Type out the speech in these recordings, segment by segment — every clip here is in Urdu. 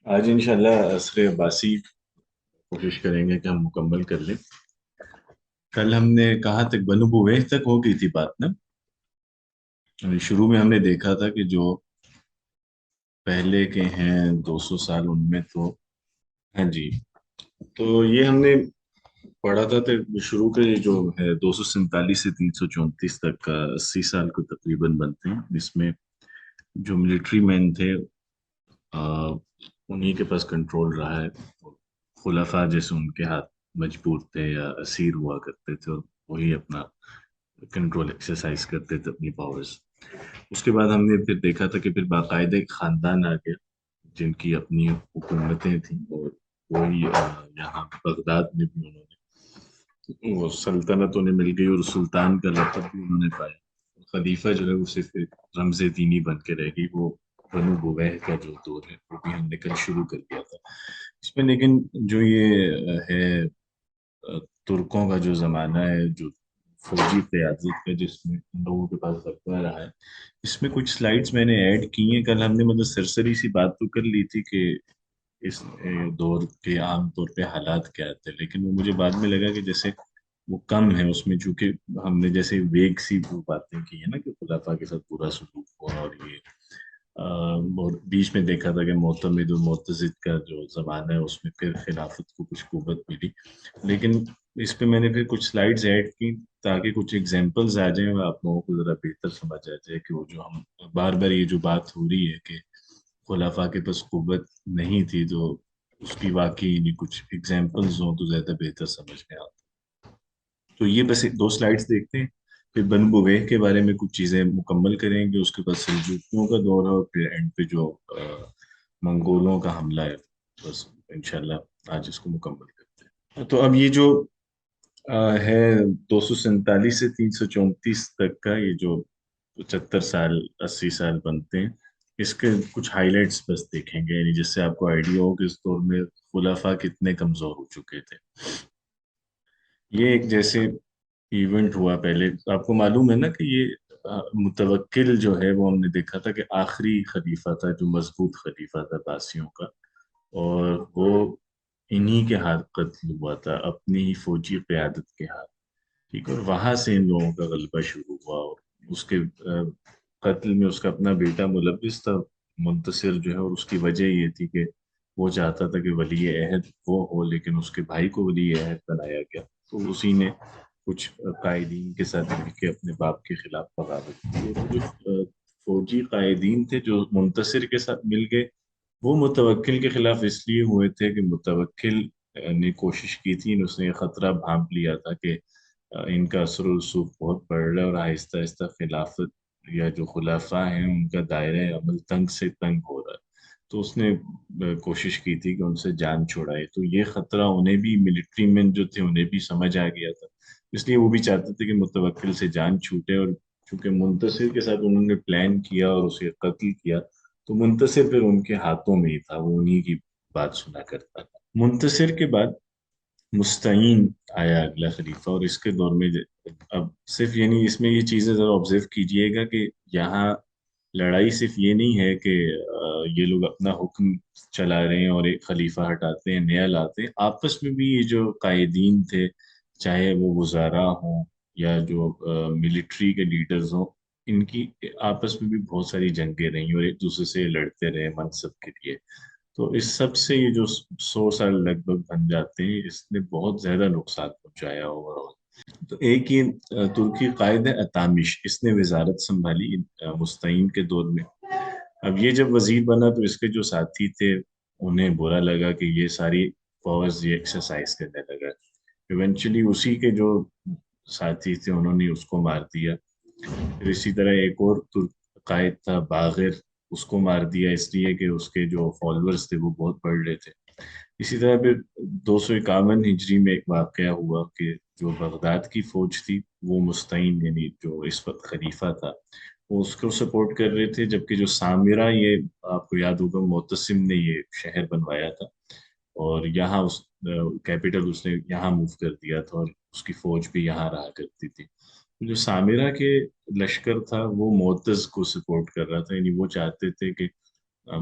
آج انشاءاللہ عصر عباسی کوشش کریں گے کہ ہم مکمل کر لیں۔ کل ہم نے کہاں تک بنو بویح تک ہو گئی تھی بات نا؟ شروع میں ہم نے دیکھا تھا کہ جو پہلے کے ہیں 200 سال ان میں تو ہاں جی، تو یہ ہم نے پڑھا تھا تو شروع کے جو ہے 247 سے 334 تک کا 80 سال کو تقریباً بنتے ہیں، جس میں جو ملٹری مین تھے انہی کے پاس کنٹرول رہا ہے۔ خلفاء جیسے ان کے ہاتھ مجبور تھے یا اسیر ہوا کرتے تھے، اور وہی اپنا کنٹرول ایکسرسائز کرتے تھے اپنی پاورز۔ اس کے بعد ہم نے پھر دیکھا تھا کہ پھر باقاعدہ ایک خاندان آ گیا جن کی اپنی حکومتیں تھیں، اور وہی یہاں بغداد میں بھی انہوں نے وہ سلطنت انہیں مل گئی، اور سلطان کا لقب بھی انہوں نے پایا۔ خلیفہ جو ہے وہ صرف ایک رمز دینی بن کے رہ گئی۔ وہ بنو بویح کا جو دور ہے وہ بھی ہم نے کل شروع کر دیا تھا اس میں۔ لیکن جو یہ ہے ترکوں کا جو زمانہ ہے، جو فوجی قیادت کا جس میں ان لوگوں کے پاس رقبہ رہا ہے، اس میں کچھ سلائڈز میں نے ایڈ کی ہیں۔ کل ہم نے مطلب سرسری سی بات تو کر لی تھی کہ اس دور کے عام طور پہ حالات کیا تھے، لیکن وہ مجھے بعد میں لگا کہ جیسے وہ کم ہے اس میں، چونکہ ہم نے جیسے ویگ سی وہ باتیں کی ہیں نا کہ خلافہ کے ساتھ برا سلوک ہوا، اور یہ اور بیچ میں دیکھا تھا کہ معتمد و معتزد کا جو زمانہ ہے اس میں پھر خلافت کو کچھ قوت ملی۔ لیکن اس پہ میں نے پھر کچھ سلائڈز ایڈ کی تاکہ کچھ ایگزامپلز آ جائیں اور آپ لوگوں کو ذرا بہتر سمجھ آ جائے کہ وہ جو ہم بار بار یہ جو بات ہو رہی ہے کہ خلافہ کے پاس قوت نہیں تھی، تو اس کی واقعی یعنی کچھ ایگزامپلز ہوں تو زیادہ بہتر سمجھ میں آتا۔ تو یہ بس ایک دو سلائڈز دیکھتے ہیں، پھر بن بویح کے بارے میں کچھ چیزیں مکمل کریں گے، اس کے بعد سلجوکیوں کا دور ہے، اور پھر اینڈ پہ جو منگولوں کا حملہ ہے، بس انشاءاللہ آج اس کو مکمل کرتے ہیں۔ تو اب یہ جو ہے 247 سے 334 تک کا یہ جو 75 سال 80 سال بنتے ہیں، اس کے کچھ ہائی لائٹس بس دیکھیں گے، یعنی جس سے آپ کو آئیڈیا ہو کہ اس دور میں خلفاء کتنے کمزور ہو چکے تھے۔ یہ ایک جیسے ایونٹ ہوا پہلے، آپ کو معلوم ہے نا کہ یہ متوکل جو ہے وہ ہم نے دیکھا تھا کہ آخری خلیفہ تھا جو مضبوط خلیفہ تھا عباسیوں کا، اور وہ انہی کے ہاتھ قتل ہوا تھا، اپنی ہی فوجی قیادت کے ہاتھ، ٹھیک ہے؟ اور وہاں سے ان لوگوں کا غلبہ شروع ہوا، اور اس کے قتل میں اس کا اپنا بیٹا ملبس تھا، منتصر جو ہے، اور اس کی وجہ یہ تھی کہ وہ چاہتا تھا کہ ولی عہد وہ ہو، لیکن اس کے بھائی کو ولی عہد بنایا گیا، تو اسی نے کچھ قائدین کے ساتھ مل کے اپنے باپ کے خلاف بغاوت کی۔ اور وہ جو فوجی قائدین تھے جو منتصر کے ساتھ مل گئے، وہ متوکل کے خلاف اس لیے ہوئے تھے کہ متوکل نے کوشش کی تھی، اس نے یہ خطرہ بھانپ لیا تھا کہ ان کا اثر و رسوخ بہت بڑھ رہا ہے، اور آہستہ آہستہ خلافت یا جو خلفاء ہیں ان کا دائرہ عمل تنگ سے تنگ ہو رہا ہے، تو اس نے کوشش کی تھی کہ ان سے جان چھڑائے۔ تو یہ خطرہ انہیں بھی، ملٹری مین جو تھے انہیں بھی سمجھ آ گیا تھا، اس لیے وہ بھی چاہتے تھے کہ متوکل سے جان چھوٹے، اور چونکہ منتصر کے ساتھ انہوں نے پلان کیا اور اسے قتل کیا، تو منتصر پھر ان کے ہاتھوں میں ہی تھا، وہ انہی کی بات سنا کرتا تھا۔ منتصر کے بعد مستعین آیا اگلا خلیفہ، اور اس کے دور میں اب صرف یعنی اس میں یہ چیزیں ذرا آبزرو کیجئے گا کہ یہاں لڑائی صرف یہ نہیں ہے کہ یہ لوگ اپنا حکم چلا رہے ہیں اور ایک خلیفہ ہٹاتے ہیں نیا لاتے ہیں، آپس میں بھی یہ جو قائدین تھے، چاہے وہ وزراء ہوں یا جو ملٹری کے لیڈرز ہوں، ان کی آپس میں بھی بہت ساری جنگیں رہیں اور ایک دوسرے سے لڑتے رہے منصب کے لیے۔ تو اس سب سے یہ جو 100 سال لگ بھگ بن جاتے ہیں، اس نے بہت زیادہ نقصان پہنچایا اوور آل۔ تو ایک یہ ترکی قائد ہے اتامش، اس نے وزارت سنبھالی مستعین کے دور میں۔ اب یہ جب وزیر بنا تو اس کے جو ساتھی تھے انہیں برا لگا کہ یہ ساری پاورز یہ ایکسرسائز کرنے لگا، ایونچولی اسی کے جو ساتھی تھے انہوں نے اس کو مار دیا۔ پھر اسی طرح ایک اور ترک قائد تھا باغر، اس کو مار دیا اس لیے کہ اس کے جو فالوورز تھے وہ بہت بڑھ رہے تھے۔ اسی طرح پھر 251 ہجری میں ایک واقعہ ہوا کہ جو بغداد کی فوج تھی وہ مستعین یعنی جو اس وقت خلیفہ تھا وہ اس کو سپورٹ کر رہے تھے، جبکہ جو سامرا، یہ آپ کو یاد ہوگا معتصم نے یہ شہر بنوایا تھا، اور یہاں اس کیپٹل اس نے یہاں موو کر دیا تھا، اور اس کی فوج بھی یہاں رہا کرتی تھی۔ جو سامرا کے لشکر تھا وہ معتز کو سپورٹ کر رہا تھا، یعنی وہ چاہتے تھے کہ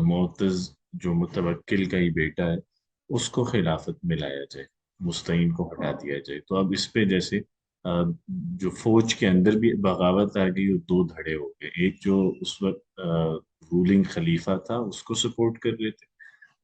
معتز جو متوکل کا ہی بیٹا ہے اس کو خلافت میں لایا جائے، مستعین کو ہٹا دیا جائے۔ تو اب اس پہ جیسے جو فوج کے اندر بھی بغاوت آ گئی اور دو دھڑے ہو گئے، ایک جو اس وقت رولنگ خلیفہ تھا اس کو سپورٹ کر رہے تھے،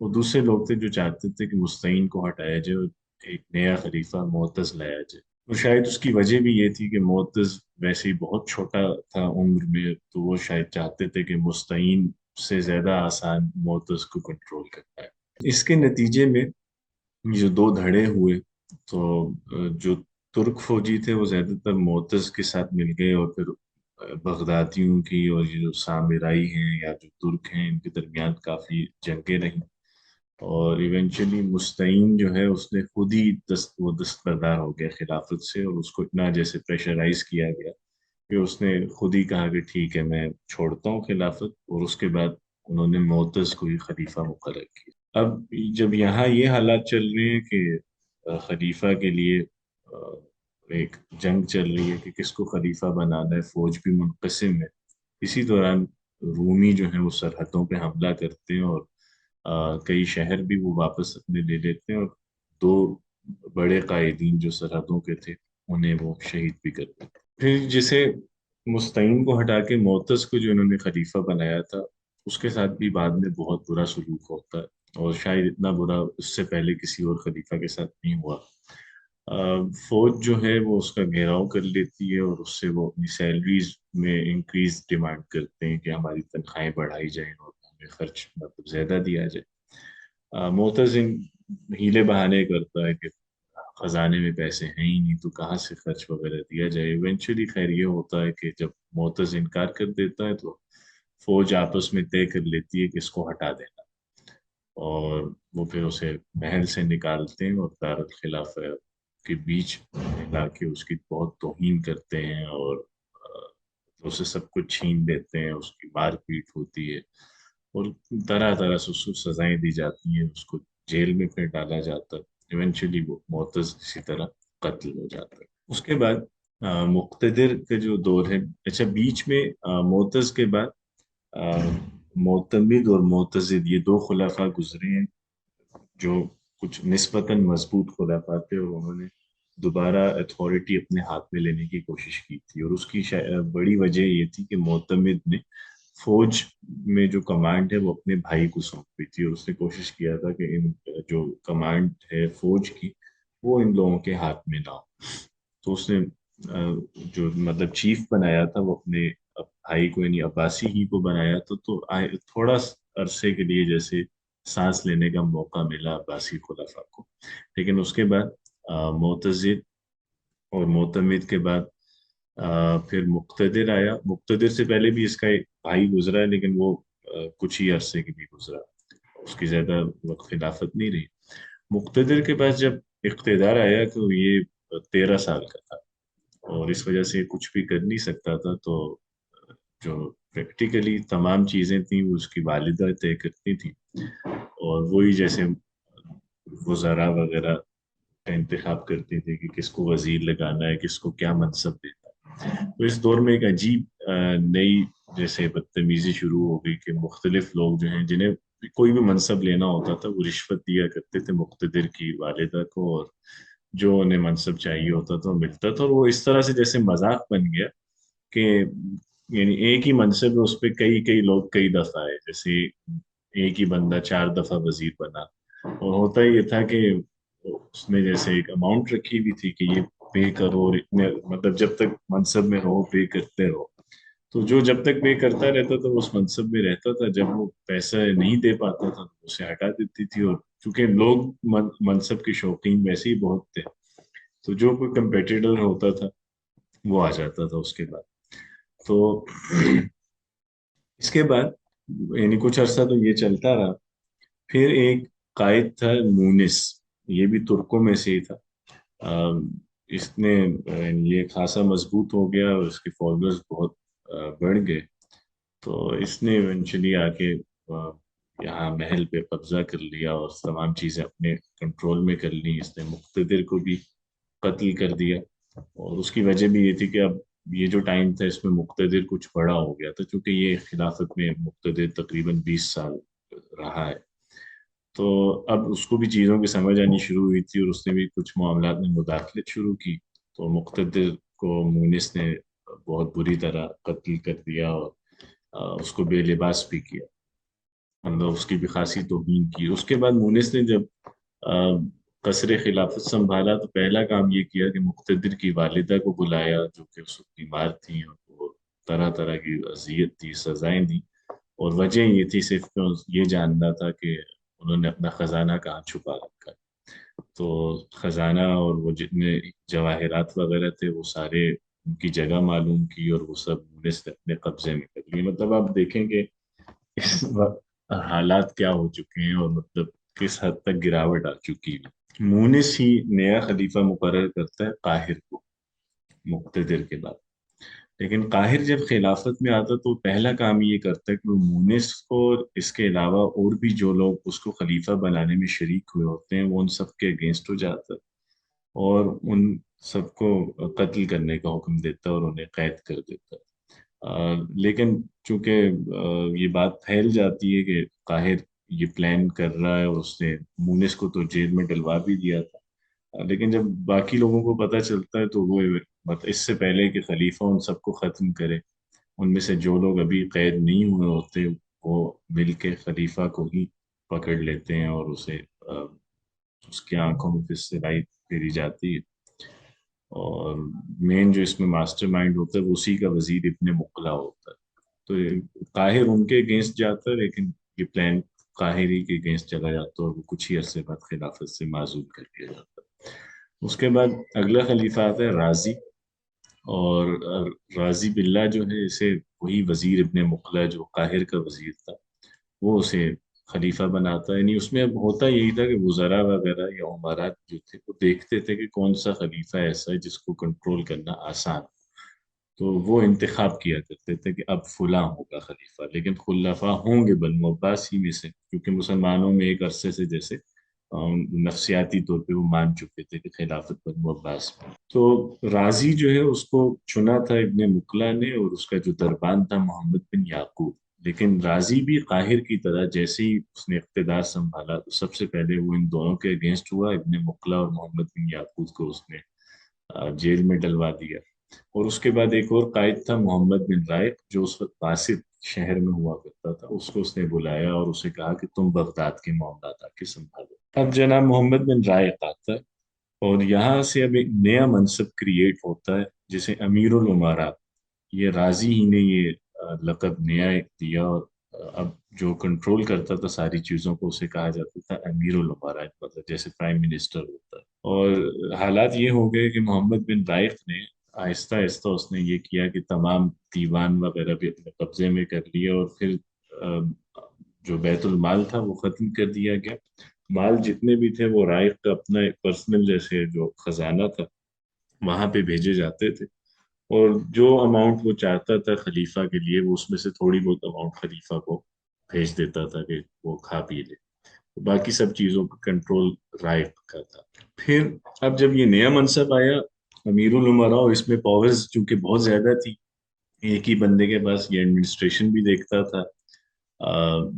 اور دوسرے لوگ تھے جو چاہتے تھے کہ مستعین کو ہٹایا جائے اور ایک نیا خلیفہ معتز لایا جائے۔ اور شاید اس کی وجہ بھی یہ تھی کہ معتز ویسے ہی بہت چھوٹا تھا عمر میں، تو وہ شاید چاہتے تھے کہ مستعین سے زیادہ آسان معتز کو کنٹرول کرتا ہے۔ اس کے نتیجے میں جو دو دھڑے ہوئے، تو جو ترک فوجی تھے وہ زیادہ تر معتز کے ساتھ مل گئے، اور پھر بغدادیوں کی اور یہ جو سامرائی ہیں یا جو ترک ہیں ان کے درمیان کافی جنگیں رہیں، اور ایونچولی مستعین جو ہے اس نے خود ہی وہ دستبردار ہو گیا خلافت سے، اور اس کو اتنا جیسے پریشرائز کیا گیا کہ اس نے خود ہی کہا کہ ٹھیک ہے میں چھوڑتا ہوں خلافت، اور اس کے بعد انہوں نے معتز کو ہی خلیفہ مقرر کیا۔ اب جب یہاں یہ حالات چل رہے ہیں کہ خلیفہ کے لیے ایک جنگ چل رہی ہے کہ کس کو خلیفہ بنانا ہے، فوج بھی منقسم ہے، اسی دوران رومی جو ہیں وہ سرحدوں پہ حملہ کرتے ہیں، اور کئی شہر بھی وہ واپس اپنے لے لیتے ہیں، اور دو بڑے قائدین جو سرحدوں کے تھے انہیں وہ شہید بھی کرتے ہیں۔ پھر جسے مستعین کو ہٹا کے معتز کو جو انہوں نے خلیفہ بنایا تھا اس کے ساتھ بھی بعد میں بہت برا سلوک ہوتا ہے، اور شاید اتنا برا اس سے پہلے کسی اور خلیفہ کے ساتھ نہیں ہوا۔ فوج جو ہے وہ اس کا گھیراؤ کر لیتی ہے، اور اس سے وہ اپنی سیلریز میں انکریز ڈیمانڈ کرتے ہیں کہ ہماری تنخواہیں بڑھائی جائیں اور ہمیں خرچ مطلب زیادہ دیا جائے۔ معتزم ہیلے بہانے کرتا ہے کہ خزانے میں پیسے ہیں ہی نہیں تو کہاں سے خرچ وغیرہ دیا جائے۔ ایونچولی خیر یہ ہوتا ہے کہ جب معتز انکار کر دیتا ہے تو فوج آپس میں طے کر لیتی ہے کہ اس کو ہٹا دینا، اور وہ پھر اسے محل سے نکالتے ہیں اور دارالخلافہ کے بیچ لا کے اس کی بہت توہین کرتے ہیں، اور اسے سب کچھ چھین دیتے ہیں، اس کی مار پیٹ ہوتی ہے، اور طرح طرح سے اس کو سزائیں دی جاتی ہیں، اس کو جیل میں پھر ڈالا جاتا ہے۔ ایونچولی وہ معتز اسی طرح قتل ہو جاتا ہے۔ اس کے بعد مقتدر کا جو دور ہے، اچھا بیچ میں معتز کے بعد معتمد اور معتزد یہ دو خلفاء گزرے ہیں جو کچھ نسبتاً مضبوط خلفاء تھے، اور انہوں نے دوبارہ اتھارٹی اپنے ہاتھ میں لینے کی کوشش کی تھی، اور اس کی بڑی وجہ یہ تھی کہ معتمد نے فوج میں جو کمانڈ ہے وہ اپنے بھائی کو سونپی تھی، اور اس نے کوشش کیا تھا کہ ان جو کمانڈ ہے فوج کی وہ ان لوگوں کے ہاتھ میں نہ ہو۔ تو اس نے جو مطلب چیف بنایا تھا وہ اپنے بھائی کو یعنی عباسی ہی کو بنایا تھا، تو تھوڑا عرصے کے لیے جیسے سانس لینے کا موقع ملا عباسی خلفاء کو، لیکن اس کے بعد معتزد اور معتمد کے بعد پھر مقتدر آیا۔ مقتدر سے پہلے بھی اس کا ایک بھائی گزرا ہے، لیکن وہ کچھ ہی عرصے کے لیے گزرا، اس کی زیادہ وقت خلافت نہیں رہی۔ مقتدر کے پاس جب اقتدار آیا تو یہ 13 سال کا تھا، اور اس وجہ سے کچھ بھی کر نہیں سکتا تھا، تو جو پریکٹیکلی تمام چیزیں تھیں وہ اس کی والدہ طے کرتی تھیں، اور وہی جیسے وزراء وغیرہ کا انتخاب کرتی تھی کہ کس کو وزیر لگانا ہے، کس کو کیا منصب دینا ہے۔ تو اس دور میں ایک عجیب نئی جیسے بدتمیزی شروع ہو گئی کہ مختلف لوگ جو ہیں جنہیں کوئی بھی منصب لینا ہوتا تھا وہ رشوت دیا کرتے تھے مقتدر کی والدہ کو، اور جو انہیں منصب چاہیے ہوتا تھا وہ ملتا تھا، اور وہ اس طرح سے جیسے مذاق بن گیا کہ یعنی ایک ہی منصب ہے اس پہ کئی کئی لوگ کئی دفعہ آئے، جیسے ایک ہی بندہ 4 دفعہ وزیر بنا، اور ہوتا یہ تھا کہ اس نے جیسے ایک اماؤنٹ رکھی ہوئی تھی کہ یہ پے کرو، اور اتنے مطلب جب تک منصب میں رہو پے کرتے رہو، تو جو جب تک پے کرتا رہتا تھا وہ اس منصب میں رہتا تھا، جب وہ پیسہ نہیں دے پاتا تھا تو اسے ہٹا دیتی تھی، اور چونکہ لوگ منصب کے شوقین ویسے ہی بہت تھے تو جو کوئی کمپیٹیٹر ہوتا تھا وہ آ جاتا تھا اس کے بعد۔ تو اس کے بعد یعنی کچھ عرصہ تو یہ چلتا رہا، پھر ایک قائد تھا مونس، یہ بھی ترکوں میں سے ہی تھا۔ اس نے یہ خاصا مضبوط ہو گیا اور اس کے فالوورز بہت بڑھ گئے، تو اس نے ایونچولی آ کے یہاں محل پہ قبضہ کر لیا اور تمام چیزیں اپنے کنٹرول میں کر لی۔ اس نے مقتدر کو بھی قتل کر دیا، اور اس کی وجہ بھی یہ تھی کہ اب یہ جو ٹائم تھا اس میں مقتدر کچھ بڑا ہو گیا تھا، چونکہ یہ خلافت میں مقتدر تقریباً 20 سال رہا ہے، تو اب اس کو بھی چیزوں کی سمجھ آنی شروع ہوئی تھی اور اس نے بھی کچھ معاملات میں مداخلت شروع کی، تو مقتدر کو مونس نے بہت بری طرح قتل کر دیا اور اس کو بے لباس بھی کیا، مطلب اس کی بھی خاصی توہین کی۔ اس کے بعد مونس نے جب قصر خلافت سنبھالا تو پہلا کام یہ کیا کہ مقتدر کی والدہ کو بلایا، جو کہ اس وقت بیمار تھیں اور وہ طرح طرح کی اذیت تھی، سزائیں دی، اور وجہ یہ تھی صرف کہ یہ جاننا تھا کہ انہوں نے اپنا خزانہ کہاں چھپا رکھا ہے۔ تو خزانہ اور وہ جتنے جواہرات وغیرہ تھے وہ سارے ان کی جگہ معلوم کی، اور وہ سب مونس نے اپنے قبضے میں کر لیے۔ مطلب آپ دیکھیں کہ اس وقت حالات کیا ہو چکے ہیں، اور مطلب کس حد تک گراوٹ آ چکی ہے۔ مونس ہی نیا خلیفہ مقرر کرتا ہے قاہر کو مقتدر کے بعد، لیکن قاہر جب خلافت میں آتا تو پہلا کام یہ کرتا ہے کہ وہ مونس کو اور اس کے علاوہ اور بھی جو لوگ اس کو خلیفہ بنانے میں شریک ہوئے ہوتے ہیں وہ ان سب کے اگینسٹ ہو جاتا ہے، اور ان سب کو قتل کرنے کا حکم دیتا ہے اور انہیں قید کر دیتا ہے۔ لیکن چونکہ یہ بات پھیل جاتی ہے کہ قاہر یہ پلان کر رہا ہے، اور اس نے مونس کو تو جیل میں ڈلوا بھی دیا تھا، لیکن جب باقی لوگوں کو پتہ چلتا ہے تو وہ اس سے پہلے کہ خلیفہ ان سب کو ختم کرے، ان میں سے جو لوگ ابھی قید نہیں ہوئے ہوتے وہ مل کے خلیفہ کو ہی پکڑ لیتے ہیں، اور اسے اس کی آنکھوں میں پھر سے رائی پھیری جاتی ہے، اور مین جو اس میں ماسٹر مائنڈ ہوتا ہے وہ اسی کا وزیر ابن مقلا ہوتا ہے۔ تو قاہر ان کے اگینسٹ جاتا ہے، لیکن یہ پلان قاہری کے اگینسٹ چلا جاتا ہے، اور وہ کچھ ہی عرصے بعد خلافت سے معزول کر دیا جاتا ہے۔ اس کے بعد اگلا خلیفہ آتا ہے رازی، اور رازی باللہ جو ہے اسے وہی وزیر ابن مقلا جو قاہر کا وزیر تھا وہ اسے خلیفہ بناتا ہے۔ یعنی اس میں اب ہوتا یہی تھا کہ وزراء وغیرہ یا عمرات جو تھے وہ دیکھتے تھے کہ کون سا خلیفہ ایسا ہے جس کو کنٹرول کرنا آسان، تو وہ انتخاب کیا کرتے تھے کہ اب فلاں ہوگا خلیفہ، لیکن خلفاء ہوں گے بنو عباس ہی میں سے، کیونکہ مسلمانوں میں ایک عرصے سے جیسے نفسیاتی طور پہ وہ مان چکے تھے کہ خلافت بنو عباس میں۔ تو راضی جو ہے اس کو چنا تھا ابن مقلا نے، اور اس کا جو دربان تھا محمد بن یعقوب، لیکن راضی بھی قاہر کی طرح جیسے ہی اس نے اقتدار سنبھالا تو سب سے پہلے وہ ان دونوں کے اگینسٹ ہوا، ابن مقلا اور محمد بن یعقوب کو اس نے جیل میں ڈلوا دیا۔ اور اس کے بعد ایک اور قائد تھا محمد بن رائق، جو اس وقت باسط شہر میں ہوا کرتا تھا، اس کو اس نے بلایا اور اسے کہا کہ تم بغداد کے معاملات آ کے سنبھالو۔ اب جناب محمد بن رائق آتا ہے، اور یہاں سے اب ایک نیا منصب کریٹ ہوتا ہے جسے امیر الامارات، یہ راضی ہی نے یہ لقب نیا ایک دیا، اور اب جو کنٹرول کرتا تھا ساری چیزوں کو اسے کہا جاتا تھا امیر الامارات، مطلب جیسے پرائم منسٹر ہوتا ہے۔ اور حالات یہ ہو گئے کہ محمد بن رائق نے آہستہ آہستہ اس نے یہ کیا کہ تمام دیوان وغیرہ بھی اپنے قبضے میں کر لیا، اور پھر آ، جو بیت المال تھا وہ ختم کر دیا گیا۔ مال جتنے بھی تھے وہ رائق کا اپنا ایک پرسنل جیسے جو خزانہ تھا وہاں پہ بھیجے جاتے تھے، اور جو اماؤنٹ وہ چاہتا تھا خلیفہ کے لیے وہ اس میں سے تھوڑی بہت اماؤنٹ خلیفہ کو بھیج دیتا تھا کہ وہ کھا پی لے، باقی سب چیزوں کا کنٹرول رائق کا تھا۔ پھر اب جب یہ نیا منصب آیا امیر الامراء، اور اس میں پاورز چونکہ بہت زیادہ تھی، ایک ہی بندے کے پاس یہ ایڈمنسٹریشن بھی دیکھتا تھا،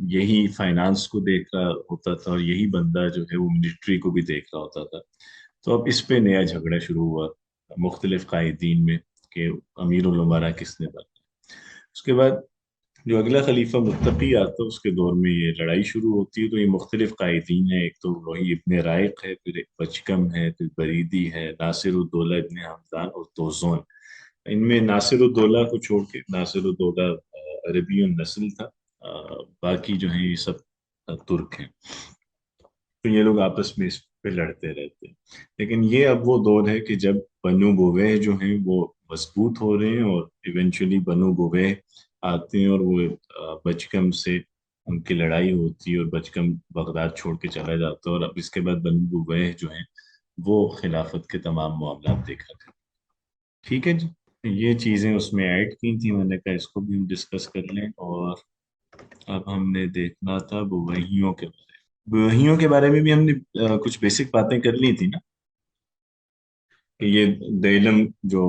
یہی فائنانس کو دیکھ رہا ہوتا تھا، اور یہی بندہ جو ہے وہ ملٹری کو بھی دیکھ رہا ہوتا تھا۔ تو اب اس پہ نیا جھگڑا شروع ہوا مختلف قائدین میں کہ امیر الامراء کس نے بنا۔ اس کے بعد جو اگلا خلیفہ متقی آتا ہے اس کے دور میں یہ لڑائی شروع ہوتی ہے، تو یہ مختلف قائدین ہیں، ایک تو وہی ابن رائق ہے، پھر ایک بچکم ہے، پھر بریدی ہے، ناصر الدولہ ابن حمدان اور توزون۔ ان میں ناصر الدولہ کو چھوڑ کے، ناصر الدولہ عربی النسل تھا، باقی جو ہیں یہ سب ترک ہیں، تو یہ لوگ آپس میں اس پہ لڑتے رہتے ہیں۔ لیکن یہ اب وہ دور ہے کہ جب بنو بویہ جو ہیں وہ مضبوط ہو رہے ہیں، اور ایونچولی بنو بویہ آتے ہیں، اور وہ بچکم سے ان کی لڑائی ہوتی ہے، اور بچکم بغداد چھوڑ کے چلا جاتا ہے، اور اب اس کے بعد بنو بویہ جو ہیں وہ خلافت کے تمام معاملات دیکھا کرتے ہیں۔ ٹھیک ہے جی، یہ چیزیں اس میں ایڈ کی تھیں، میں نے کہا اس کو بھی ہم ڈسکس کر لیں۔ اور اب ہم نے دیکھنا تھا بویہیوں کے بارے میں، بویہیوں کے بارے میں بھی ہم نے کچھ بیسک باتیں کر لی تھی نا، کہ یہ دیلم جو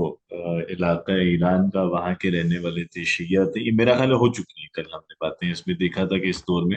علاقہ ہے ایران کا، وہاں کے رہنے والے تھے، شیعہ تھے، یہ میرا خیال ہے ہو چکی ہیں کل ہم نے باتیں، اس میں دیکھا تھا کہ اس دور میں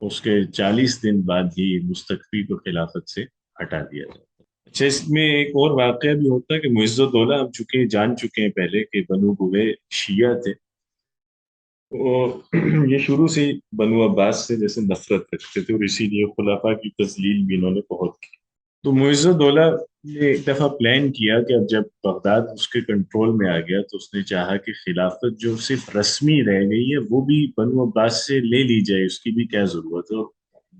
اس کے 40 دن بعد ہی مستقفی کو خلافت سے ہٹا دیا جاتا ہے۔ اچھا، اس میں ایک اور واقعہ بھی ہوتا ہے کہ معز الدولہ ہم جان چکے ہیں پہلے کہ بنو بوے شیعہ تھے، وہ یہ شروع سے ہی بنو عباس سے جیسے نفرت رکھتے تھے، اور اسی لیے خلافہ کی تذلیل بھی انہوں نے بہت کی۔ تو معز الدولہ نے ایک دفعہ پلان کیا کہ اب جب بغداد اس کے کنٹرول میں آ گیا تو اس نے چاہا کہ خلافت جو صرف رسمی رہ گئی ہے وہ بھی بنو عباس سے لے لی جائے، اس کی بھی کیا ضرورت ہے، اور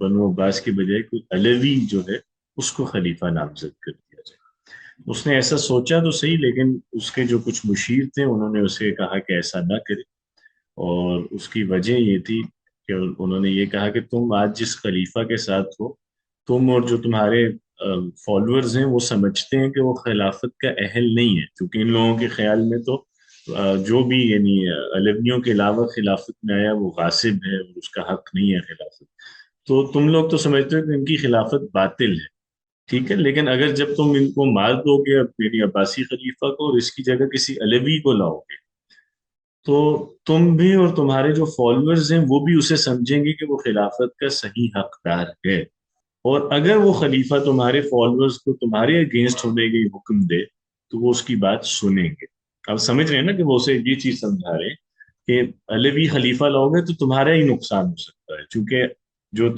بنو عباس کے بجائے کوئی علوی جو ہے اس کو خلیفہ نامزد کر دیا جائے۔ اس نے ایسا سوچا تو صحیح، لیکن اس کے جو کچھ مشیر تھے انہوں نے اسے کہا کہ ایسا نہ کرے، اور اس کی وجہ یہ تھی کہ انہوں نے یہ کہا کہ تم آج جس خلیفہ کے ساتھ ہو، تم اور جو تمہارے فالوورز ہیں وہ سمجھتے ہیں کہ وہ خلافت کا اہل نہیں ہے، کیونکہ ان لوگوں کے خیال میں تو جو بھی یعنی علویوں کے علاوہ خلافت میں آیا وہ غاصب ہے اور اس کا حق نہیں ہے خلافت، تو تم لوگ تو سمجھتے ہو کہ ان کی خلافت باطل ہے، ٹھیک ہے، لیکن اگر جب تم ان کو مار دو گے یعنی عباسی خلیفہ کو اور اس کی جگہ کسی علوی کو لاؤ گے، تو تم بھی اور تمہارے جو فالوورز ہیں وہ بھی اسے سمجھیں گے کہ وہ خلافت کا صحیح حقدار ہے، اور اگر وہ خلیفہ تمہارے فالوورز کو تمہارے اگینسٹ ہونے کی حکم دے تو وہ اس کی بات سنیں گے۔ آپ سمجھ رہے ہیں نا کہ وہ اسے یہ چیز سمجھا رہے ہیں کہ علوی خلیفہ لاؤ گے تو تمہارا ہی نقصان ہو سکتا ہے، چونکہ جو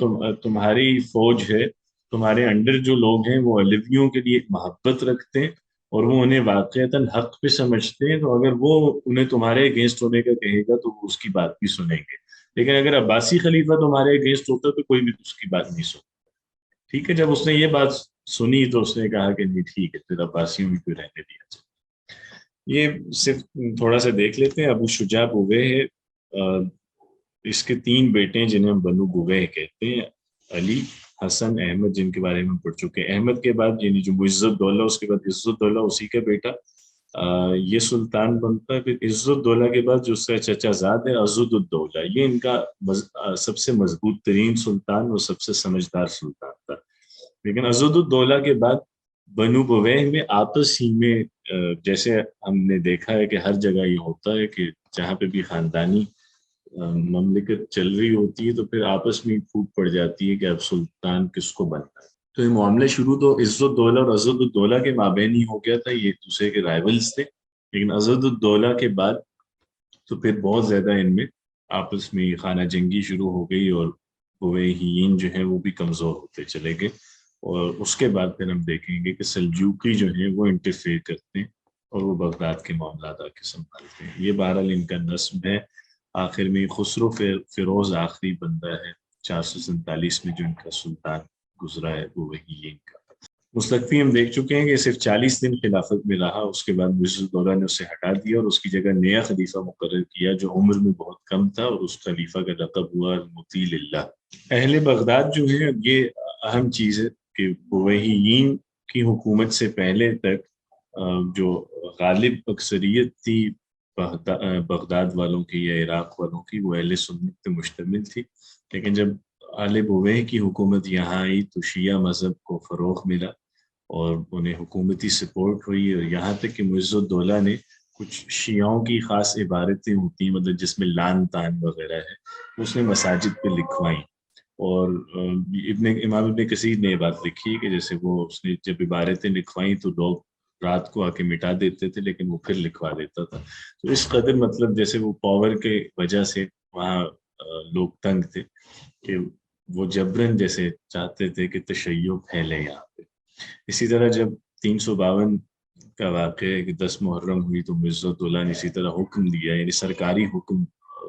تمہاری فوج ہے، تمہارے انڈر جو لوگ ہیں وہ علویوں کے لیے محبت رکھتے ہیں اور وہ انہیں واقعتاً حق پہ سمجھتے ہیں، تو اگر وہ انہیں تمہارے اگینسٹ ہونے کا کہے گا تو وہ اس کی بات بھی سنیں گے، لیکن اگر عباسی خلیفہ تمہارے اگینسٹ ہوتا تو کوئی بھی اس کی بات نہیں سنتا۔ ٹھیک ہے، جب اس نے یہ بات سنی تو اس نے کہا کہ نہیں ٹھیک ہے، پھر عباسیوں بھی کوئی رہنے دیا جائے۔ یہ صرف تھوڑا سا دیکھ لیتے ہیں۔ ابو شجاع بوے ہے، اس کے 3 بیٹے ہیں جنہیں ہم بنو بوے کہتے ہیں، علی، حسن، احمد، جن کے بارے میں ہم پڑھ چکے ہیں۔ احمد کے بعد یعنی جو معز الدولہ، اس کے بعد عز الدولہ اسی کا بیٹا، یہ سلطان بنتا ہے۔ پھر عز الدولہ کے بعد جو اس کا چچا زاد ہے عضد الدولہ، یہ ان کا سب سے مضبوط ترین سلطان اور سب سے سمجھدار سلطان تھا۔ لیکن عضد الدولہ کے بعد بنو بویہ میں آپس ہی میں جیسے ہم نے دیکھا ہے کہ ہر جگہ یہ ہوتا ہے کہ جہاں پہ بھی خاندانی مملکت چل رہی ہوتی ہے تو پھر آپس میں پھوٹ پڑ جاتی ہے کہ اب سلطان کس کو بننا ہے۔ تو یہ معاملہ شروع تو عز الدولہ اور عضد الدولہ کے مابین ہی ہو گیا تھا، یہ ایک دوسرے کے رائولز تھے، لیکن عضد الدولہ کے بعد تو پھر بہت زیادہ ان میں آپس میں خانہ جنگی شروع ہو گئی، اور بویہیین جو ہیں وہ بھی کمزور ہوتے چلے گئے، اور اس کے بعد پھر ہم دیکھیں گے کہ سلجوقی جو ہیں وہ انٹرفیئر کرتے ہیں اور وہ بغداد کے معاملات آ کے سنبھالتے ہیں۔ یہ بہرحال ان کا نظم ہے۔ آخر میں خسرو فیروز آخری بندہ ہے 447 میں جو ان کا سلطان گزرا ہے، وہ وہی یہ ان کا۔ مستقفی ہم دیکھ چکے ہیں کہ صرف 40 دن خلافت میں رہا، اس کے بعد معز الدولہ نے اسے ہٹا دیا اور اس کی جگہ نیا خلیفہ مقرر کیا جو عمر میں بہت کم تھا، اور اس خلیفہ کا لقب ہوا المطیع للہ۔ اہل بغداد جو ہیں، یہ اہم چیز ہے کہ بویہیین کی حکومت سے پہلے تک جو غالب اکثریت تھی بغداد والوں کی یا عراق والوں کی، وہ اہل سنت پہ مشتمل تھی، لیکن جب آل بویہ کی حکومت یہاں آئی تو شیعہ مذہب کو فروغ ملا اور انہیں حکومتی سپورٹ ہوئی، اور یہاں تک کہ معز الدولہ نے کچھ شیعوں کی خاص عبارتیں ہوتی ہیں مطلب جس میں لان تان وغیرہ ہے، اس نے مساجد پہ لکھوائیں، اور امام ابن کثیر نے یہ بات لکھی کہ جیسے اس نے جب عبارتیں لکھوائیں تو لوگ رات کو آ کے مٹا دیتے تھے لیکن وہ پھر لکھوا دیتا تھا، تو اس قدر مطلب جیسے وہ پاور کے وجہ سے وہاں لوگ تنگ تھے کہ وہ جبرن جیسے چاہتے تھے کہ تشیع پھیلے یہاں پہ۔ اسی طرح جب 352 کا واقعہ ہے کہ 10 محرم ہوئی تو معز الدولہ نے اسی طرح حکم دیا، یعنی سرکاری حکم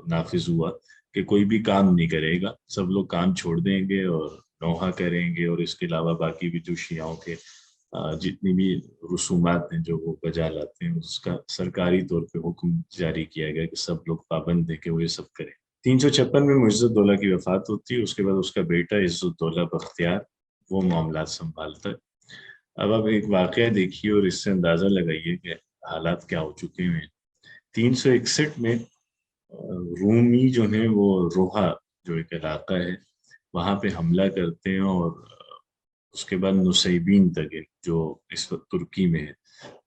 نافذ ہوا کہ کوئی بھی کام نہیں کرے گا، سب لوگ کام چھوڑ دیں گے اور نوحہ کریں گے، اور اس کے علاوہ باقی بھی جو شیعوں کے جتنی بھی رسومات ہیں جو وہ بجا لاتے ہیں، اس کا سرکاری طور پہ حکم جاری کیا گیا کہ سب لوگ پابند ہیں کہ وہ یہ سب کریں۔ 356 میں معز الدولہ کی وفات ہوتی ہے، اس کے بعد اس کا بیٹا عز الدولہ بختیار وہ معاملات سنبھالتا ہے۔ اب آپ ایک واقعہ دیکھیے اور اس سے اندازہ لگائیے کہ حالات کیا ہو چکے ہیں۔ 361 میں رومی جو ہیں وہ روحا جو ایک علاقہ ہے وہاں پہ حملہ کرتے ہیں، اور اس کے بعد نصیبین تک جو اس وقت ترکی میں ہے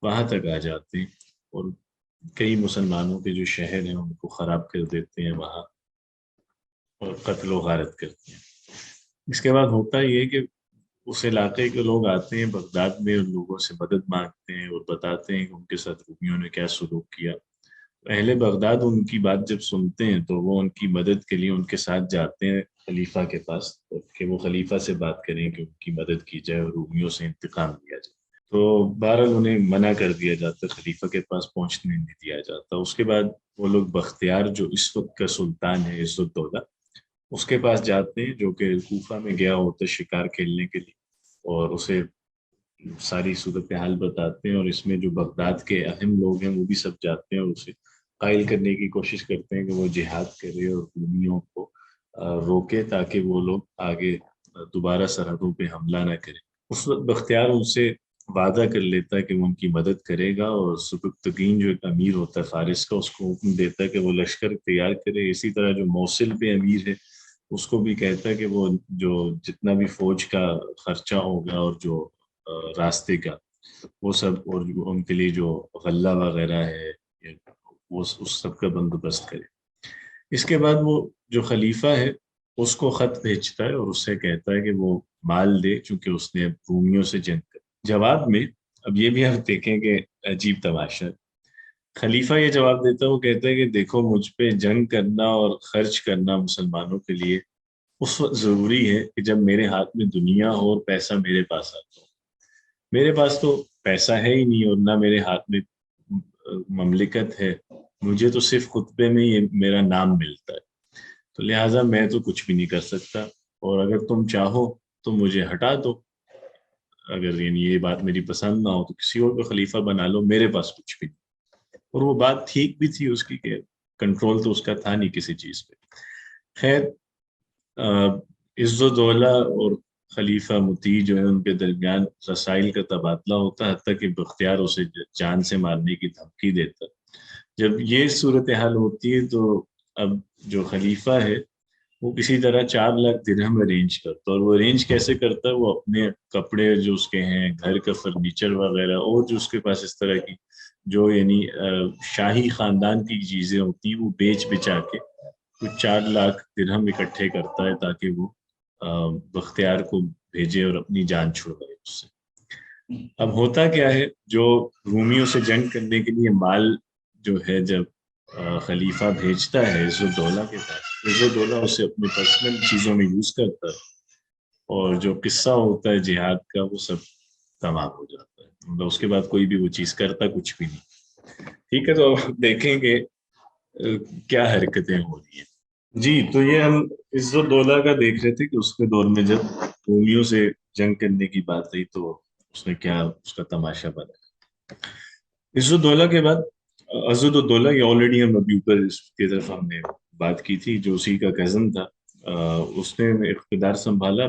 وہاں تک آ جاتے ہیں، اور کئی مسلمانوں کے جو شہر ہیں ان کو خراب کر دیتے ہیں وہاں، اور قتل و غارت کرتے ہیں۔ اس کے بعد ہوتا یہ کہ اس علاقے کے لوگ آتے ہیں بغداد میں، ان لوگوں سے مدد مانگتے ہیں اور بتاتے ہیں کہ ان کے ساتھ رومیوں نے کیا سلوک کیا۔ اہل بغداد ان کی بات جب سنتے ہیں تو وہ ان کی مدد کے لیے ان کے ساتھ جاتے ہیں خلیفہ کے پاس، کہ وہ خلیفہ سے بات کریں کہ ان کی مدد کی جائے اور رومیوں سے انتقام لیا جائے۔ تو بہرحال انہیں منع کر دیا جاتا، خلیفہ کے پاس پہنچنے نہیں دیا جاتا۔ اس کے بعد وہ لوگ بختیار جو اس وقت کا سلطان ہے عز الدولہ، اس کے پاس جاتے ہیں، جو کہ کوفہ میں گیا ہوتا ہے شکار کھیلنے کے لیے، اور اسے ساری صورتحال بتاتے ہیں، اور اس میں جو بغداد کے اہم لوگ ہیں وہ بھی سب جاتے ہیں اور اسے قائل کرنے کی کوشش کرتے ہیں کہ وہ جہاد کرے اور رومیوں کو روکے تاکہ وہ لوگ آگے دوبارہ سرحدوں پہ حملہ نہ کریں۔ اس وقت بختیار ان سے وعدہ کر لیتا ہے کہ وہ ان کی مدد کرے گا، اور سبکتگین جو ایک امیر ہوتا ہے فارس کا، اس کو حکم دیتا ہے کہ وہ لشکر تیار کرے۔ اسی طرح جو موصل پہ امیر ہے اس کو بھی کہتا ہے کہ وہ جو جتنا بھی فوج کا خرچہ ہوگا اور جو راستے کا وہ سب، اور جو ان کے لیے جو غلہ وغیرہ ہے وہ اس سب کا بندوبست کرے۔ اس کے بعد وہ جو خلیفہ ہے اس کو خط بھیجتا ہے اور اس سے کہتا ہے کہ وہ مال دے، چونکہ اس نے رومیوں سے جنگ کر۔ جواب میں اب یہ بھی آپ دیکھیں کہ عجیب تماشا، خلیفہ یہ جواب دیتا ہے، وہ کہتا ہے کہ دیکھو مجھ پہ جنگ کرنا اور خرچ کرنا مسلمانوں کے لیے اس وقت ضروری ہے کہ جب میرے ہاتھ میں دنیا ہو اور پیسہ میرے پاس آتا ہو۔ میرے پاس تو پیسہ ہے ہی نہیں اور نہ میرے ہاتھ میں مملکت ہے، مجھے تو صرف خطبے میں یہ میرا نام ملتا ہے، تو لہٰذا میں تو کچھ بھی نہیں کر سکتا، اور اگر تم چاہو تو مجھے ہٹا دو، اگر یعنی یہ بات میری پسند نہ ہو تو کسی اور کو خلیفہ بنا لو، میرے پاس کچھ بھی نہیں۔ اور وہ بات ٹھیک بھی تھی اس کی، کہ کنٹرول تو اس کا تھا نہیں کسی چیز پہ۔ خیر، عز و دولہ اور خلیفہ مطیع جو ہے ان کے درمیان رسائل کا تبادلہ ہوتا ہے، حتیٰ کہ بختیار اسے جان سے مارنے کی دھمکی دیتا ہے۔ جب یہ صورتحال ہوتی ہے تو اب جو خلیفہ ہے وہ کسی طرح 4 لاکھ درہم ارینج کرتا ہے، اور وہ ارینج کیسے کرتا ہے، وہ اپنے کپڑے جو اس کے ہیں، گھر کا فرنیچر وغیرہ، اور جو اس کے پاس اس طرح کی جو یعنی شاہی خاندان کی چیزیں ہوتی ہیں وہ بیچ بچا کے کچھ 4 لاکھ درہم اکٹھے کرتا ہے تاکہ وہ بختیار کو بھیجے اور اپنی جان چھڑوائے اس سے۔ اب ہوتا کیا ہے، جو رومیوں سے جنگ کرنے کے لیے مال جو ہے جب خلیفہ بھیجتا ہے عز الدولہ کے پاس، عز الدولہ اسے اپنے پرسنل چیزوں میں یوز کرتا ہے، اور جو قصہ ہوتا ہے جہاد کا وہ سب تمام ہو جاتا ہے، مطلب اس کے بعد کوئی بھی وہ چیز کرتا کچھ بھی نہیں۔ ٹھیک ہے، تو اب دیکھیں کہ کیا حرکتیں ہو رہی ہیں۔ جی، تو یہ ہم عز الدولہ کا دیکھ رہے تھے کہ اس کے دور میں جب رومیوں سے جنگ کرنے کی بات آئی تو اس نے کیا اس کا تماشا بنا۔ عز الدولہ کے بعد اسد الدولہ، یہ آلریڈی ہم ابھی اوپر اس کی طرف ہم نے بات کی تھی، جو اسی کا کزن تھا، اس نے اقتدار سنبھالا۔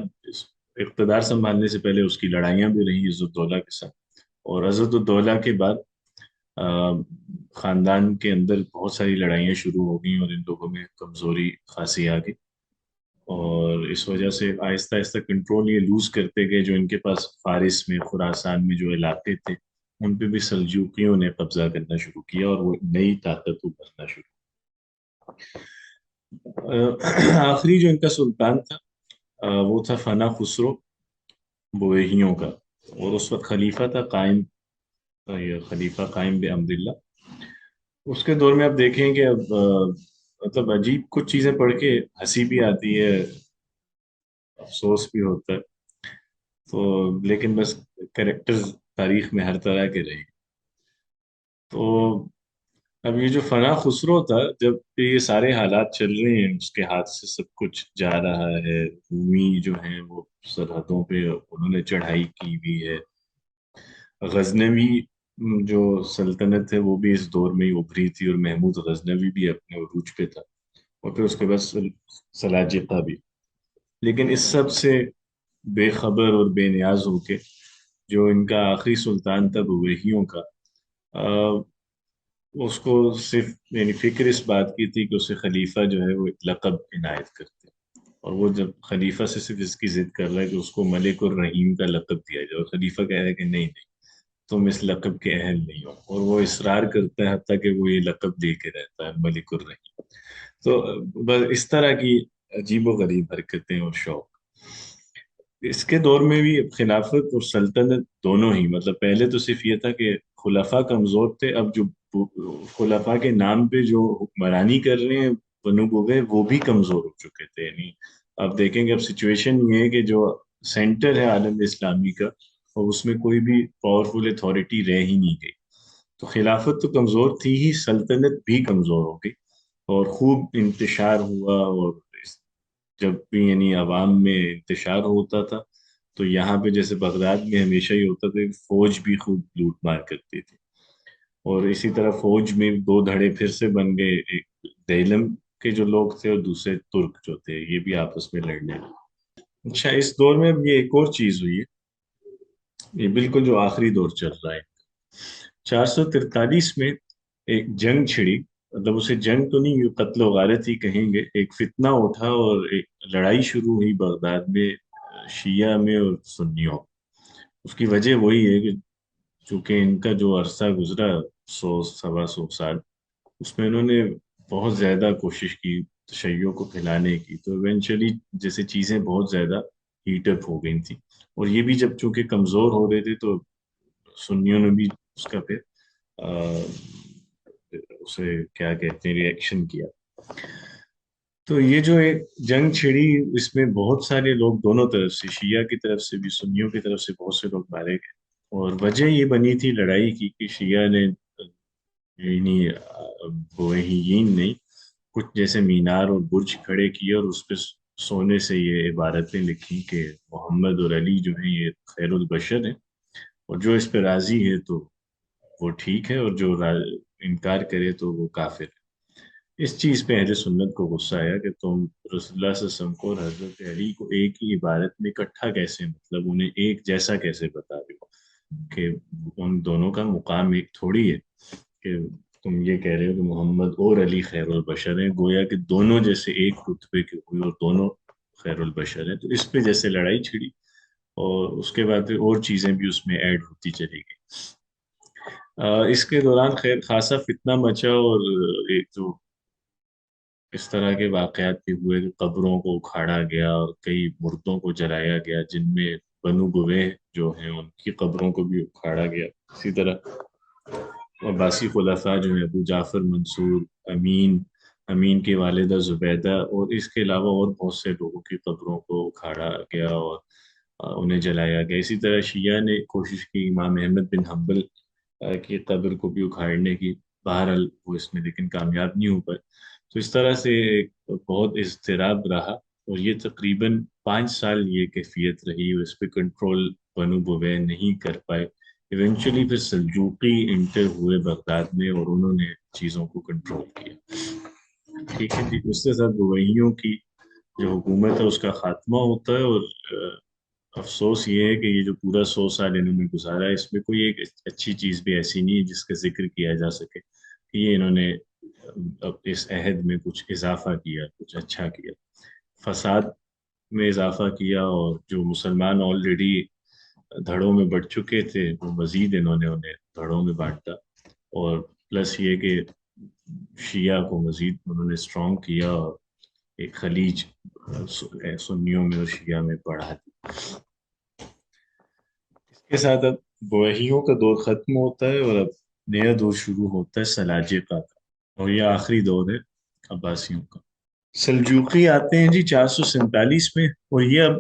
اقتدار سنبھالنے سے پہلے اس کی لڑائیاں بھی رہیں عز الدولہ کے ساتھ، اور اسد الدولہ کے بعد خاندان کے اندر بہت ساری لڑائیاں شروع ہو گئیں اور ان لوگوں میں کمزوری خاصی آ گئی، اور اس وجہ سے آہستہ آہستہ کنٹرول یہ لوز کرتے گئے۔ جو ان کے پاس فارس میں، خراسان میں جو علاقے تھے ان پہ بھی سلجوقیوں نے قبضہ کرنا شروع کیا اور وہ نئی طاقت ابھرنا شروع۔ آخری جو ان کا سلطان تھا وہ تھا فنا خسرو بویہیوں کا، اور اس وقت خلیفہ تھا قائم، یہ خلیفہ قائم بامر اللہ۔ اس کے دور میں آپ دیکھیں کہ اب مطلب عجیب کچھ چیزیں پڑھ کے ہنسی بھی آتی ہے، افسوس بھی ہوتا ہے، تو لیکن بس کریکٹرز تاریخ میں ہر طرح کے رہے۔ تو اب یہ جو فنا خسرو تھا، جب یہ سارے حالات چل رہے ہیں، اس کے ہاتھ سے سب کچھ جا رہا ہے، رومی جو ہیں وہ سرحدوں پہ انہوں نے چڑھائی کی بھی ہے، غزنوی جو سلطنت ہے وہ بھی اس دور میں ہی ابھری تھی، اور محمود غزنوی بھی اپنے عروج پہ تھا، اور پھر اس کے بعد سلاجقہ بھی۔ لیکن اس سب سے بے خبر اور بے نیاز ہو کے جو ان کا آخری سلطان تھا بویہیوں کا، اس کو صرف یعنی فکر اس بات کی تھی کہ اسے خلیفہ جو ہے وہ ایک لقب عنایت کرتے، اور وہ جب خلیفہ سے صرف اس کی ضد کر رہا ہے کہ اس کو ملک الرحیم کا لقب دیا جائے، اور خلیفہ کہہ رہا ہے کہ نہیں نہیں، تم اس لقب کے اہل نہیں ہو، اور وہ اصرار کرتا ہے حتیٰ کہ وہ یہ لقب دے کے رہتا ہے ملک الرحیم۔ تو بس اس طرح کی عجیب و غریب حرکتیں اور شوق۔ اس کے دور میں بھی خلافت اور سلطنت دونوں ہی، مطلب پہلے تو صرف یہ تھا کہ خلفاء کمزور تھے، اب جو خلفاء کے نام پہ جو حکمرانی کر رہے ہیں بنو بوے، وہ بھی کمزور ہو چکے تھے. یعنی آپ دیکھیں گے اب سچویشن یہ ہے کہ جو سینٹر ہے عالم اسلامی کا، اور اس میں کوئی بھی پاورفل اتھارٹی رہ ہی نہیں گئی. تو خلافت تو کمزور تھی ہی، سلطنت بھی کمزور ہو گئی، اور خوب انتشار ہوا. اور جب بھی یعنی عوام میں انتشار ہوتا تھا تو یہاں پہ جیسے بغداد میں ہمیشہ ہی ہوتا تھا کہ فوج بھی خوب لوٹ مار کرتی تھی. اور اسی طرح فوج میں دو دھڑے پھر سے بن گئے، ایک دیلم کے جو لوگ تھے اور دوسرے ترک جو تھے، یہ بھی آپس میں لڑنے لگے. اچھا، اس دور میں اب یہ ایک اور چیز ہوئی ہے، یہ بالکل جو آخری دور چل رہا ہے. 443 میں ایک جنگ چھڑی، مطلب اسے جنگ تو نہیں، یہ قتل و غارت ہی کہیں گے. ایک فتنہ اٹھا اور ایک لڑائی شروع ہوئی بغداد میں، شیعہ میں اور سنیوں. اس کی وجہ وہی ہے کہ چونکہ ان کا جو عرصہ گزرا، 100 سوا 100 سال، اس میں انہوں نے بہت زیادہ کوشش کی تشیع کو پھیلانے کی، تو ایونچولی جیسے چیزیں بہت زیادہ ہیٹ اپ ہو گئی تھیں. اور یہ بھی جب چونکہ کمزور ہو رہے تھے تو سنیوں نے بھی اس کا پھر آ، اسے کیا کہتے ہیں ریئیکشن کیا. تو یہ جو ایک جنگ چھڑی، اس میں بہت سارے لوگ دونوں طرف سے، شیعہ کی طرف سے بھی سنیوں کی طرف سے بہت سے لوگ مارے گئے. اور وجہ یہ بنی تھی لڑائی کی کہ شیعہ نے یعنی بویہیین نے کچھ جیسے مینار اور برج کھڑے کیے، اور اس پہ سونے سے یہ عبارتیں لکھی کہ محمد اور علی جو ہیں یہ خیر البشر ہیں، اور جو اس پہ راضی ہے تو وہ ٹھیک ہے، اور جو انکار کرے تو وہ کافر ہے. اس چیز پہ اہل سنت کو غصہ آیا کہ تم رسول اللہ صلی اللہ علیہ وسلم کو اور حضرت علی کو ایک ہی عبارت میں اکٹھا کیسے، مطلب انہیں ایک جیسا کیسے بتا رہے ہو، کہ ان دونوں کا مقام ایک تھوڑی ہے. کہ تم یہ کہہ رہے ہو کہ محمد اور علی خیر البشر ہیں، گویا کہ دونوں جیسے ایک رتبے کے ہوئے اور دونوں خیر البشر ہیں. تو اس پہ جیسے لڑائی چھڑی، اور اس کے بعد پھر اور چیزیں بھی اس میں ایڈ ہوتی چلی گئی. اس کے دوران خیر خاصا فتنہ مچا، اور ایک جو اس طرح کے واقعات بھی ہوئے کہ قبروں کو اکھاڑا گیا اور کئی مردوں کو جلایا گیا، جن میں بنو بوے جو ہیں ان کی قبروں کو بھی اکھاڑا گیا. اسی طرح عباسی خلفاء جو ہیں، ابو جعفر منصور، امین، امین کی والدہ زبیدہ، اور اس کے علاوہ اور بہت سے لوگوں کی قبروں کو اکھاڑا گیا اور انہیں جلایا گیا. اسی طرح شیعہ نے کوشش کی امام احمد بن حنبل کی قبر کو بھی اکھاڑنے کی، بہرحال وہ اس میں لیکن کامیاب نہیں ہو پائے. تو اس طرح سے ایک بہت اضطراب رہا، اور یہ تقریباً 5 سال یہ کیفیت رہی، اور اس پہ کنٹرول بنو بوے نہیں کر پائے. ایونچولی پھر سلجوقی انٹر ہوئے بغداد میں، اور انہوں نے چیزوں کو کنٹرول کیا. ٹھیک ہے جی، اس کے ساتھ بویہیوں کی جو حکومت ہے اس کا خاتمہ ہوتا ہے. اور افسوس یہ ہے کہ یہ جو پورا 100 سال انہوں نے گزارا ہے، اس میں کوئی ایک اچھی چیز بھی ایسی نہیں ہے جس کا ذکر کیا جا سکے کہ یہ انہوں نے اب اس عہد میں کچھ اضافہ کیا، کچھ اچھا کیا. فساد میں اضافہ کیا، اور جو مسلمان آلریڈی دھڑوں میں بٹ چکے تھے وہ مزید انہوں نے انہیں دھڑوں میں بانٹا. اور پلس یہ کہ شیعہ کو مزید انہوں نے اسٹرانگ کیا، اور ایک خلیج سنیوں میں اور شیعہ میں بڑھا دی. اس کے ساتھ اب بویہیوں کا دور ختم ہوتا ہے، اور اب نیا دور شروع ہوتا ہے سلاجقہ کا، اور یہ آخری دور ہے عباسیوں کا. سلجوقی آتے ہیں جی 447 میں، اور یہ اب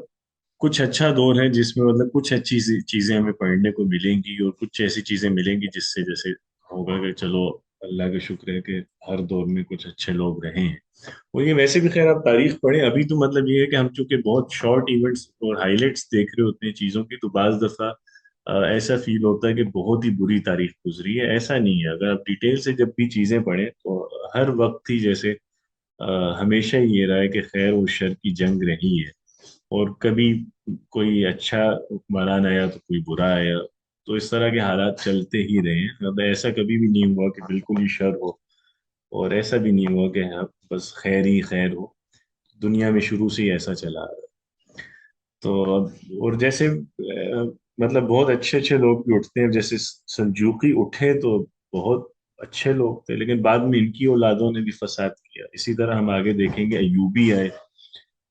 کچھ اچھا دور ہے جس میں مطلب کچھ اچھی چیزیں ہمیں پڑھنے کو ملیں گی، اور کچھ ایسی چیزیں ملیں گی جس سے جیسے ہوگا کہ چلو اللہ کا شکر ہے کہ ہر دور میں کچھ اچھے لوگ رہے ہیں. اور یہ ویسے بھی خیر آپ تاریخ پڑھیں، ابھی تو مطلب یہ ہے کہ ہم چونکہ بہت شارٹ ایونٹس اور ہائی لائٹس دیکھ رہے ہوتے ہیں چیزوں کی، تو بعض دفعہ ایسا فیل ہوتا ہے کہ بہت ہی بری تاریخ گزری ہے. ایسا نہیں ہے، اگر آپ ڈیٹیل سے جب بھی چیزیں پڑھیں تو ہر وقت ہی جیسے ہمیشہ ہی یہ رہا ہے کہ خیر و شر کی جنگ رہی ہے، اور کبھی کوئی اچھا حکمران آیا تو کوئی برا آیا. تو اس طرح کے حالات چلتے ہی رہے ہیں، مطلب ایسا کبھی بھی نہیں ہوا کہ بالکل ہی شر ہو، اور ایسا بھی نہیں ہوا کہ ہاں بس خیر ہی خیر ہو. دنیا میں شروع سے ہی ایسا چلا آ رہا ہے. تو اور جیسے مطلب بہت اچھے اچھے لوگ بھی اٹھتے ہیں، جیسے سلجوقی اٹھے تو بہت اچھے لوگ تھے، لیکن بعد میں ان کی اولادوں نے بھی فساد کیا. اسی طرح ہم آگے دیکھیں گے ایوبی آئے،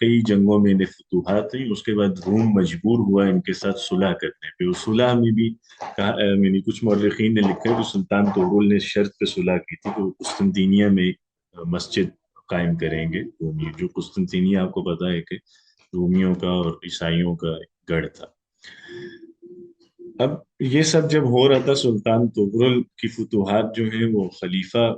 کئی جنگوں میں انہیں فتوحات ہوئی. اس کے بعد روم مجبور ہوا ان کے ساتھ صلح کرنے پہ. اس صلح میں بھی یعنی کچھ مورخین نے لکھا ہے کہ سلطان طغرل نے شرط پہ صلح کی تھی کہ وہ قسطنطینیہ میں ایک مسجد قائم کریں گے رومی. جو قسطنطینیہ آپ کو پتا ہے کہ رومیوں کا اور عیسائیوں کا گڑھ تھا. اب یہ سب جب ہو رہا تھا سلطان طغرل کی فتوحات جو ہیں وہ خلیفہ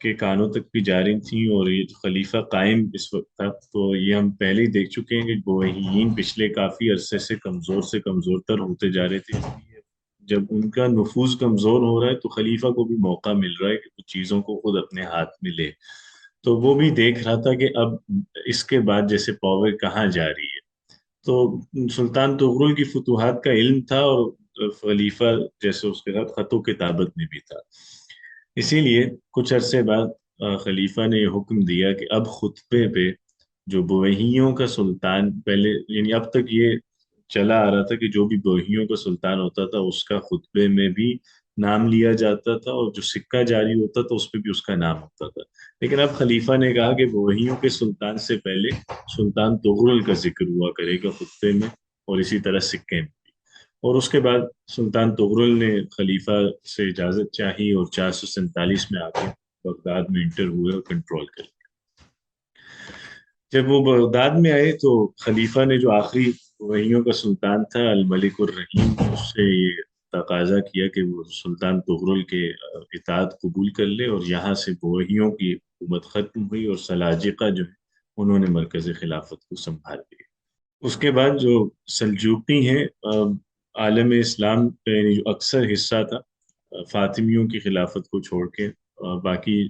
کے کانوں تک بھی جاری تھیں. اور یہ جو خلیفہ قائم اس وقت تھا تو یہ ہم پہلے ہی دیکھ چکے ہیں کہ بویہیین پچھلے کافی عرصے سے کمزور تر ہوتے جا رہے تھے. اس لیے جب ان کا نفوذ کمزور ہو رہا ہے تو خلیفہ کو بھی موقع مل رہا ہے کہ وہ چیزوں کو خود اپنے ہاتھ میں لے. تو وہ بھی دیکھ رہا تھا کہ اب اس کے بعد جیسے پاور کہاں جا رہی ہے. تو سلطان طغرل کی فتوحات کا علم تھا اور خلیفہ جیسے اس کے ساتھ خط و کتابت میں بھی تھا. اسی لیے کچھ عرصے بعد خلیفہ نے یہ حکم دیا کہ اب خطبے پہ جو بویہیوں کا سلطان پہلے یعنی اب تک یہ چلا آ رہا تھا کہ جو بھی بویہیوں کا سلطان ہوتا تھا اس کا خطبے میں بھی نام لیا جاتا تھا اور جو سکہ جاری ہوتا تھا اس پہ بھی اس کا نام ہوتا تھا. لیکن اب خلیفہ نے کہا کہ بویہیوں کے سلطان سے پہلے سلطان طغرل کا ذکر ہوا کرے گا خطبے میں اور اسی طرح سکے میں. اور اس کے بعد سلطان طغرل نے خلیفہ سے اجازت چاہی اور 447 میں آ کے بغداد میں انٹر ہوئے اور کنٹرول کر لیا. جب وہ بغداد میں آئے تو خلیفہ نے جو آخری وحیوں کا سلطان تھا الملک الرحیم اس سے یہ تقاضا کیا کہ وہ سلطان طغرل کے اطاعت قبول کر لے. اور یہاں سے بویہیوں کی حکومت ختم ہوئی اور سلاجقہ جو ہے انہوں نے مرکز خلافت کو سنبھال لیا. اس کے بعد جو سلجوقی ہیں عالم اسلام کا یعنی جو اکثر حصہ تھا فاطمیوں کی خلافت کو چھوڑ کے باقی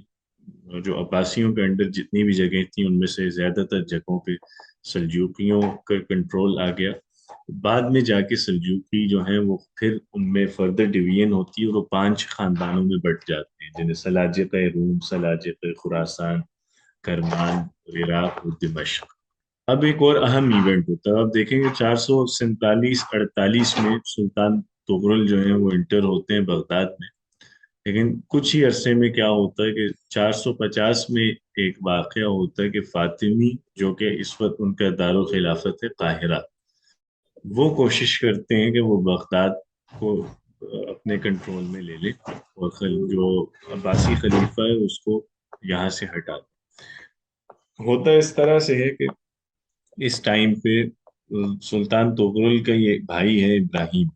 جو عباسیوں کے انڈر جتنی بھی جگہیں تھیں ان میں سے زیادہ تر جگہوں پہ سلجوقیوں کا کنٹرول آ گیا. بعد میں جا کے سلجوقی جو ہیں وہ پھر ان میں فردر ڈویژن ہوتی ہے اور وہ 5 خاندانوں میں بٹ جاتے ہیں جنہیں سلاجقہ روم، سلاجقہ خراسان، کرمان اور عراق اور دمشق. اب ایک اور اہم ایونٹ ہوتا ہے. اب دیکھیں گے 447-48 میں سلطان طغرل جو ہیں وہ انٹر ہوتے ہیں بغداد میں. لیکن کچھ ہی عرصے میں کیا ہوتا ہے کہ 450 میں ایک واقعہ ہوتا ہے کہ فاطمی جو کہ اس وقت ان کا دارالخلافت ہے قاہرہ، وہ کوشش کرتے ہیں کہ وہ بغداد کو اپنے کنٹرول میں لے لیں اور جو عباسی خلیفہ ہے اس کو یہاں سے ہٹا دیں. ہوتا اس طرح سے ہے کہ اس ٹائم پہ سلطان طغرل کا یہ بھائی ہے ابراہیم،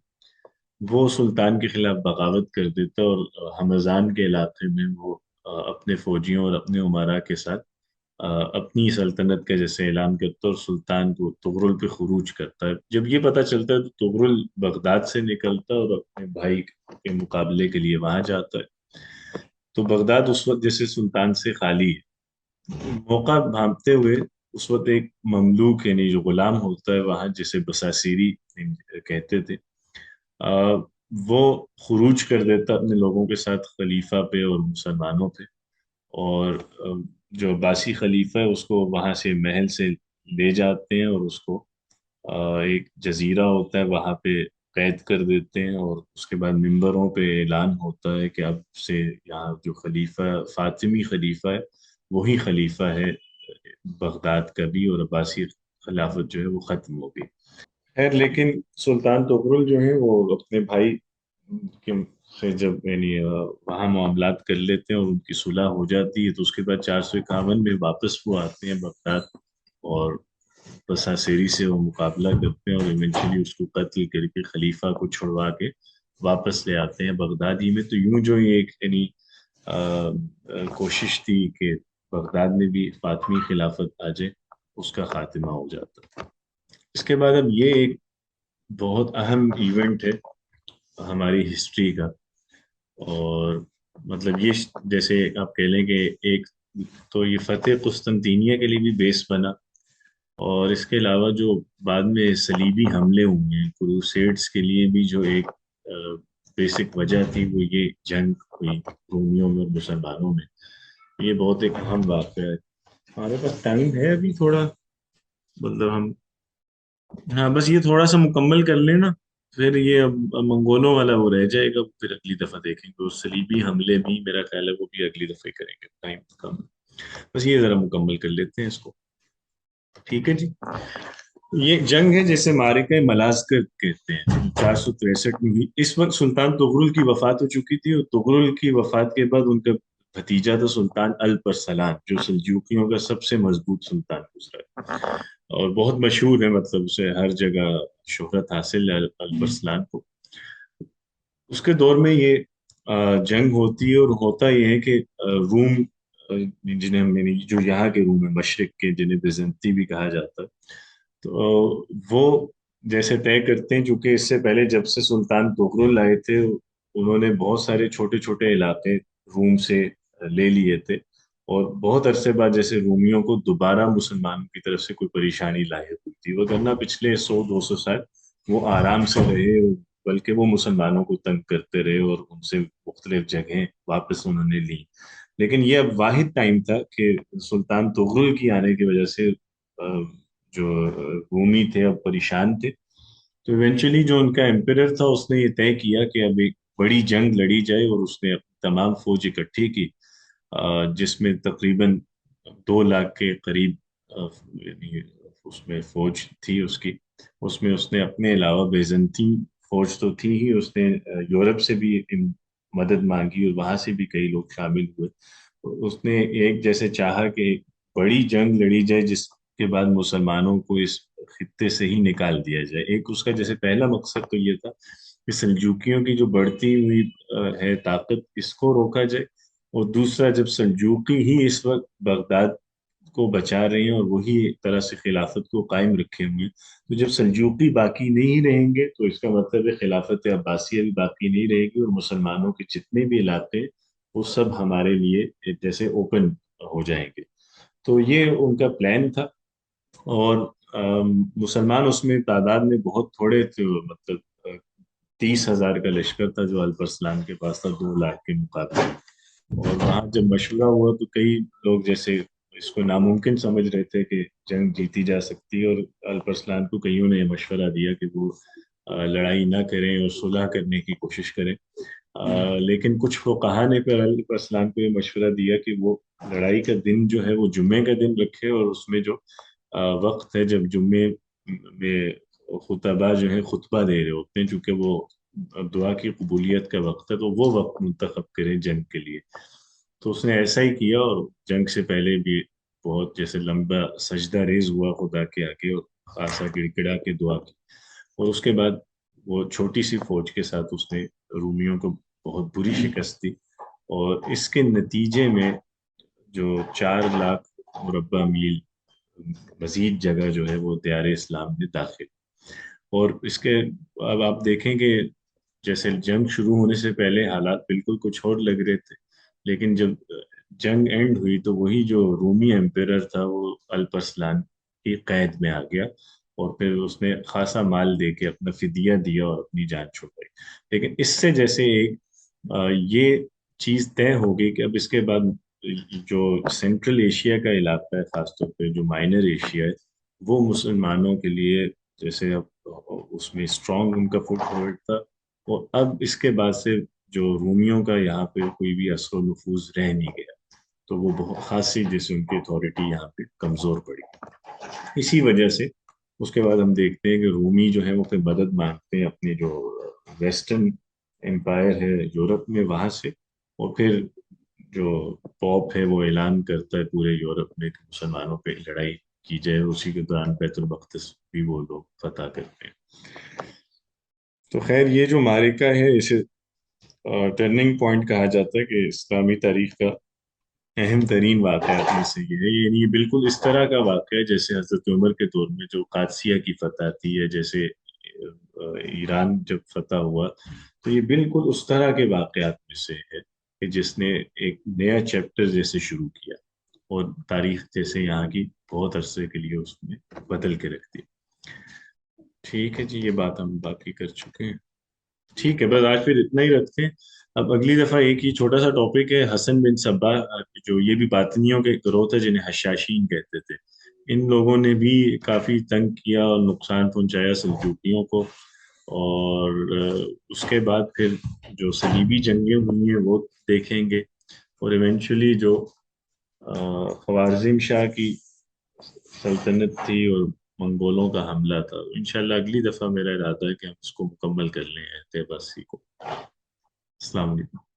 وہ سلطان کے خلاف بغاوت کر دیتا اور ہمذان کے علاقے میں وہ اپنے فوجیوں اور اپنے امراء کے ساتھ اپنی سلطنت کا جیسے اعلان کرتا اور سلطان کو طغرل پہ خروج کرتا ہے. جب یہ پتہ چلتا ہے تو طغرل بغداد سے نکلتا اور اپنے بھائی کے مقابلے کے لیے وہاں جاتا ہے. تو بغداد اس وقت جیسے سلطان سے خالی ہے. موقع بھانپتے ہوئے اس وقت ایک مملوک یعنی جو غلام ہوتا ہے وہاں جسے بساسیری کہتے تھے وہ خروج کر دیتا اپنے لوگوں کے ساتھ خلیفہ پہ اور مسلمانوں پہ. اور جو عباسی خلیفہ ہے اس کو وہاں سے محل سے لے جاتے ہیں اور اس کو ایک جزیرہ ہوتا ہے وہاں پہ قید کر دیتے ہیں. اور اس کے بعد ممبروں پہ اعلان ہوتا ہے کہ اب سے یہاں جو خلیفہ فاطمی خلیفہ ہے وہی خلیفہ ہے بغداد کا بھی اور عباسی خلافت جو ہے وہ ختم ہو گئی. خیر لیکن سلطان طغرل جو ہیں وہ اپنے بھائی کے سے جب یعنی وہاں معاملات کر لیتے ہیں اور ان کی صلح ہو جاتی ہے تو اس کے بعد 451 میں واپس وہ آتے ہیں بغداد اور بساسیری سے وہ مقابلہ کرتے ہیں اور ایونچولی اس کو قتل کر کے خلیفہ کو چھڑوا کے واپس لے آتے ہیں بغداد ہی میں. تو یوں جو یہ ایک یعنی کوشش تھی کہ بغداد میں بھی فاطمی خلافت آ جائے اس کا خاتمہ ہو جاتا. اس کے بعد اب یہ ایک بہت اہم ایونٹ ہے ہماری ہسٹری کا. اور مطلب یہ جیسے آپ کہہ لیں کہ ایک تو یہ فتح قسطنطینیہ کے لیے بھی بیس بنا اور اس کے علاوہ جو بعد میں صلیبی حملے ہوئے ہیں کروسیڈز کے لیے بھی جو ایک بیسک وجہ تھی وہ یہ جنگ ہوئی رومیوں میں اور مسلمانوں میں. یہ بہت ایک اہم واقعہ ہے. ہمارے پاس ٹائم ہے ابھی تھوڑا مطلب ہم ہاں بس یہ تھوڑا سا مکمل کر لیں نا پھر یہ اب منگولوں والا وہ رہ جائے گا. پھر اگلی دفعہ دیکھیں گے. اور صلیبی حملے بھی میرا خیال ہے وہ بھی اگلی دفعہ کریں گے ٹائم کم. بس یہ ذرا مکمل کر لیتے ہیں اس کو. ٹھیک ہے جی. یہ جنگ ہے جیسے معرکہ ملازکر کہتے ہیں، 463 میں ہوئی. اس وقت سلطان طغرل کی وفات ہو چکی تھی، اور طغرل کی وفات کے بعد ان کا بھتیجا تھا سلطان الپرسلان، جو سلجوقیوں کا سب سے مضبوط سلطان گزرا اور بہت مشہور ہے، مطلب اسے ہر جگہ شہرت حاصل ہے الپرسلان کو. اس کے دور میں یہ جنگ ہوتی ہے، اور ہوتا یہ ہے کہ روم، جنہیں ہم نے جو یہاں کے روم ہے مشرق کے، جنہیں بیزنطی بھی کہا جاتا ہے، تو وہ جیسے طے کرتے ہیں، چونکہ اس سے پہلے جب سے سلطان طغرل آئے تھے، انہوں نے بہت سارے چھوٹے چھوٹے علاقے روم سے لے لیے تھے، اور بہت عرصے بعد جیسے رومیوں کو دوبارہ مسلمانوں کی طرف سے کوئی پریشانی لاحق ہوئی تھی، وگرنہ پچھلے 100 200 سال وہ آرام سے رہے، بلکہ وہ مسلمانوں کو تنگ کرتے رہے اور ان سے مختلف جگہیں واپس انہوں نے لی. لیکن یہ اب واحد ٹائم تھا کہ سلطان طغرل کی آنے کی وجہ سے جو رومی تھے اب پریشان تھے. تو ایونچولی جو ان کا امپیرر تھا، اس نے یہ طے کیا کہ اب ایک بڑی جنگ لڑی جائے، اور اس نے اپنی تمام فوج اکٹھی کی، جس میں تقریباً 2 لاکھ کے قریب یعنی اس میں فوج تھی اس کی. اس میں اس نے اپنے علاوہ بیزنطی فوج تو تھی ہی، اس نے یورپ سے بھی مدد مانگی، اور وہاں سے بھی کئی لوگ شامل ہوئے. اس نے ایک جیسے چاہا کہ ایک بڑی جنگ لڑی جائے، جس کے بعد مسلمانوں کو اس خطے سے ہی نکال دیا جائے. ایک اس کا جیسے پہلا مقصد تو یہ تھا کہ سلجوکیوں کی جو بڑھتی ہوئی ہے طاقت، اس کو روکا جائے، اور دوسرا جب سلجوقی ہی اس وقت بغداد کو بچا رہے ہیں اور وہی ایک طرح سے خلافت کو قائم رکھے ہوئے ہیں، تو جب سلجوقی باقی نہیں رہیں گے تو اس کا مطلب ہے خلافت عباسیہ بھی باقی نہیں رہے گی، اور مسلمانوں کے جتنے بھی علاقے وہ سب ہمارے لیے جیسے اوپن ہو جائیں گے. تو یہ ان کا پلان تھا. اور مسلمان اس میں تعداد میں بہت تھوڑے تھے، مطلب 30,000 کا لشکر تھا جو الپرسلان کے پاس تھا 2 لاکھ کے مقابلے. اور وہاں جب مشورہ ہوا تو کئی لوگ جیسے اس کو ناممکن سمجھ رہے تھے کہ جنگ جیتی جا سکتی ہے، اور الپرسلان کو کئیوں نے یہ مشورہ دیا کہ وہ لڑائی نہ کریں اور صلح کرنے کی کوشش کریں. لیکن کچھ فقہا نے پھر الپرسلان کو یہ مشورہ دیا کہ وہ لڑائی کا دن جو ہے وہ جمعے کا دن رکھے، اور اس میں جو وقت ہے جب جمعے میں خطبہ جو ہے خطبہ دے رہے ہوتے ہیں، چونکہ وہ دعا کی قبولیت کا وقت ہے، تو وہ وقت منتخب کریں جنگ کے لیے. تو اس نے ایسا ہی کیا، اور جنگ سے پہلے بھی بہت جیسے لمبا سجدہ ریز ہوا خدا کے آگے، اور خاصا گڑ گڑا کے دعا کی. اور اس کے بعد وہ چھوٹی سی فوج کے ساتھ اس نے رومیوں کو بہت بری شکست دی، اور اس کے نتیجے میں جو 4 لاکھ مربع میل مزید جگہ جو ہے وہ دیار اسلام میں داخل. اور اس کے اب آپ دیکھیں کہ جیسے جنگ شروع ہونے سے پہلے حالات بالکل کچھ اور لگ رہے تھے، لیکن جب جنگ اینڈ ہوئی تو وہی جو رومی ایمپیرر تھا وہ الپرسلان کی قید میں آ گیا، اور پھر اس نے خاصا مال دے کے اپنا فدیہ دیا اور اپنی جان چھڑائی. لیکن اس سے جیسے ایک یہ چیز طے ہو گئی کہ اب اس کے بعد جو سینٹرل ایشیا کا علاقہ ہے، خاص طور پہ جو مائنر ایشیا ہے، وہ مسلمانوں کے لیے جیسے اب اس میں اسٹرانگ ان کا فٹ ہولڈ تھا. اور اب اس کے بعد سے جو رومیوں کا یہاں پہ کوئی بھی اثر و نفوذ رہ نہیں گیا، تو وہ بہت خاصی جیسے ان کی اتھارٹی یہاں پہ کمزور پڑی. اسی وجہ سے اس کے بعد ہم دیکھتے ہیں کہ رومی جو ہے وہ پھر مدد مانگتے ہیں اپنے جو ویسٹرن امپائر ہے یورپ میں، وہاں سے. اور پھر جو پوپ ہے وہ اعلان کرتا ہے پورے یورپ میں کہ مسلمانوں پہ لڑائی کی جائے. اسی کے دوران بیت المقدس بھی وہ لوگ فتح کرتے ہیں. تو خیر یہ جو معرکہ ہے اسے ٹرننگ پوائنٹ کہا جاتا ہے کہ اسلامی تاریخ کا اہم ترین واقعات میں سے یہ ہے. یعنی یہ بالکل اس طرح کا واقعہ ہے جیسے حضرت عمر کے دور میں جو قادسیہ کی فتح تھی، ہے جیسے ایران جب فتح ہوا، تو یہ بالکل اس طرح کے واقعات میں سے ہے کہ جس نے ایک نیا چیپٹر جیسے شروع کیا، اور تاریخ جیسے یہاں کی بہت عرصے کے لیے اس نے بدل کے رکھ دی. ٹھیک ہے جی، یہ بات ہم باقی کر چکے ہیں. ٹھیک ہے، بس آج پھر اتنا ہی رکھتے ہیں. اب اگلی دفعہ ایک ہی چھوٹا سا ٹاپک ہے، حسن بن صبا، جو یہ بھی باطنیوں کے گروہ تھے جنہیں حشاشین کہتے تھے. ان لوگوں نے بھی کافی تنگ کیا اور نقصان پہنچایا سلجوقیوں کو. اور اس کے بعد پھر جو صلیبی جنگیں ہوئی ہیں وہ دیکھیں گے. اور ایونچولی جو خوارزم شاہ کی سلطنت تھی اور منگولوں کا حملہ تھا. انشاءاللہ اگلی دفعہ میرا ارادہ ہے کہ ہم اس کو مکمل کر لیں طیبہ سی کو. السلام علیکم.